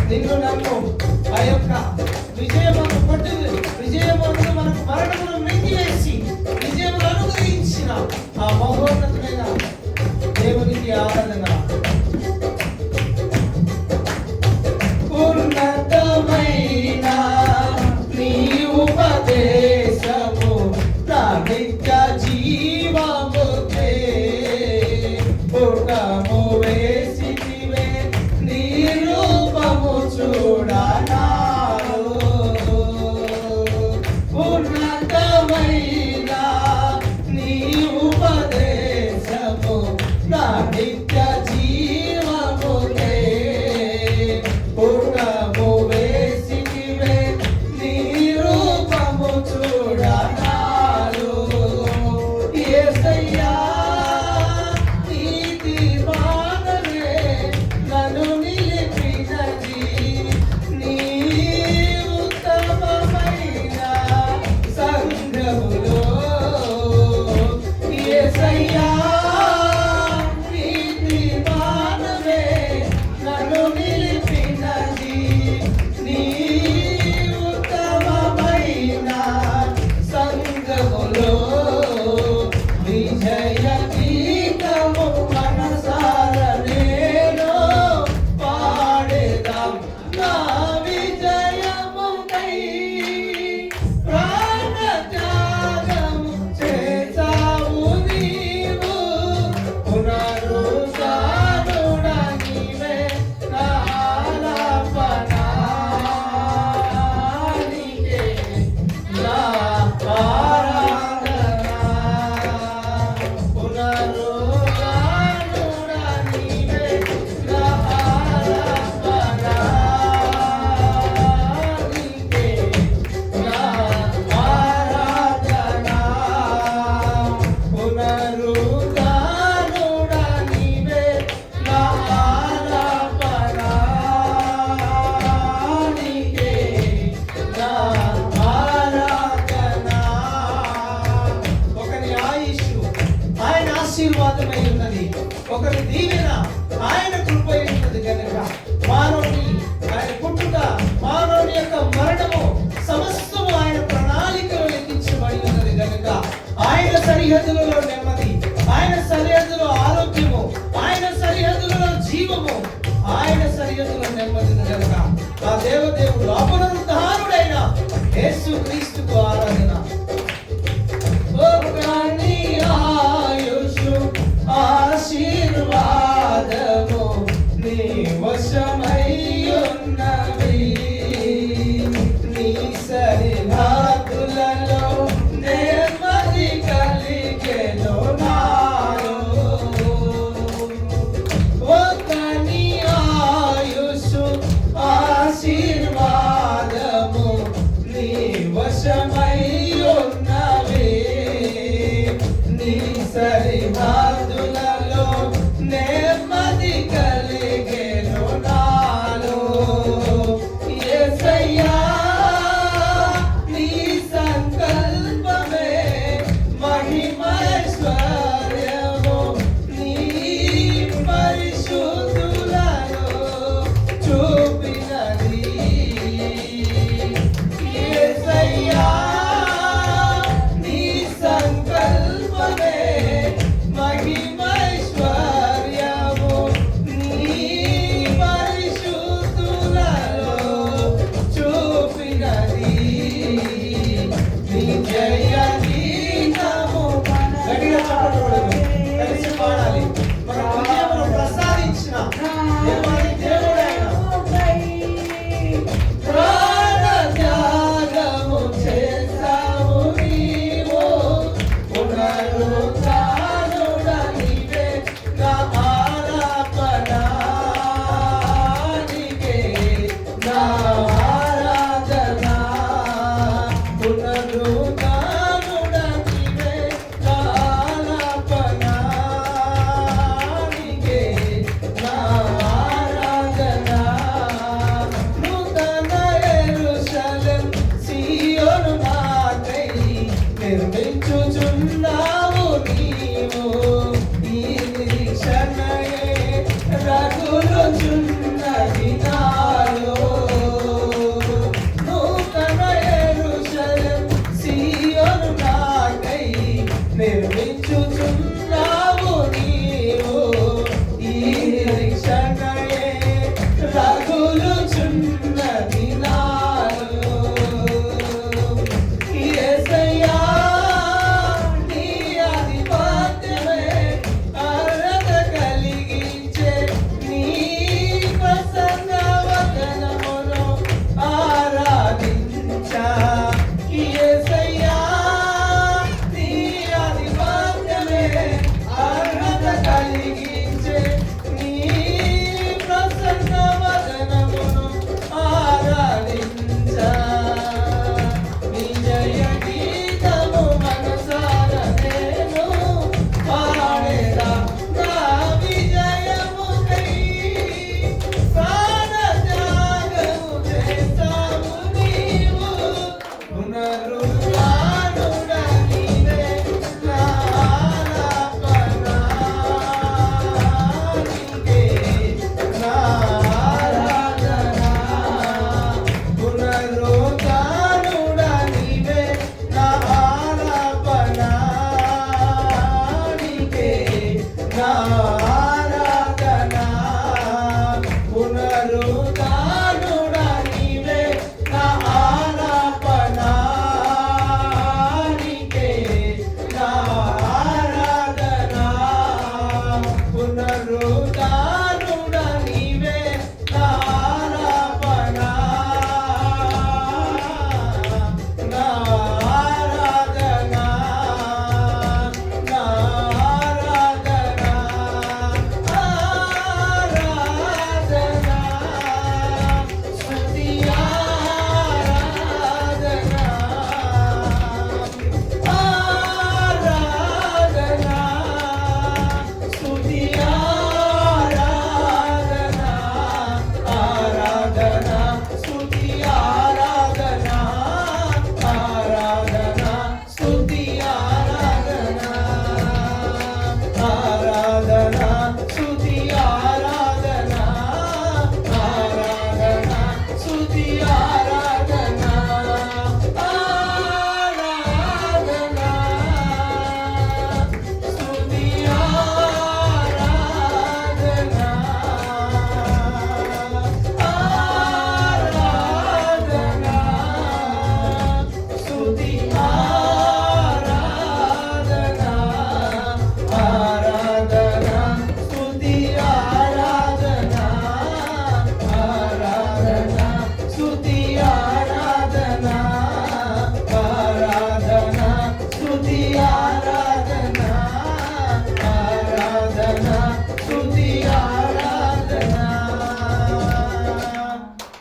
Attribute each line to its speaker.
Speaker 1: నిన్ను నన్ను ఆ యొక్క విజయమును మనకు మరణమును మింగివేసి విజయమును అనుగ్రహించిన ఆ మహోన్నతమైన దేవునికి ఆరాధన. ఉన్నతమైన నీ ఉపదేశము నా నిత్య జీవముకే పుటము వేసితివే నీ రూపము చూడనాలో. ఉన్నతమైన నీ ఉపదేశము నా నిత్య జీవముకే పుటము వేసితివే నీ రూపము చూడనాలో. యేసయ్యా నీతి మానవే నన్ను నిలిపినది నీ ఉత్తమమైన సంఘములో. యేసయ్యా నీతి మానవే నన్ను నిలిపినది నీ ఉత్తమమైన సంఘములో. విజయ గీతము మనసార నేను పాడేదాం. నా విజయముకై ప్రాణ త్యాగము చేసావు నీవు. పునరుద్ధానుడా నీవే నా ఆలాపన. నీకే నా ఆరాధన. పునరుద్ధానుడా నీవే నా ఆలాపన. నీకే నా ఆరాధన. పునరుద్ధానుడా నీవే నా ఆలాపన. నీకే నా ఆరాధన. ఒకరి ఆయుష్ ఆయన ఆశీర్వాదమై ఉన్నది, ఒకరి దీవెన ఆయన కృపై ఉన్నది కనుక మానవుని ఆయన పుట్టుక, మానవుని యొక్క మరణము సమస్తము ఆయన ప్రణాళికలో లెక్కించబడి ఉన్నది కనుక ఆయన సరిహద్దులలో నెమ్మది, ఆయన సరిహద్దులో ఆరోగ్యము, ఆయన సరిహద్దులలో జీవము, ఆయన సరిహద్దులో నెమ్మది కనుక ఆ దేవదేవుడు పునరుద్ధానుడైన యేసు క్రీస్తుకు ఆరాధన. ఒకని ఆయుషు ఆశీర్వాదము నీ వశమై ఉన్నవి. నీ సరిహద్దులలో నెమ్మది కలిగెను నాలో. ఒకని ఆయుషు ఆశీర్వాదము నీ వశమై హల్లెలూయా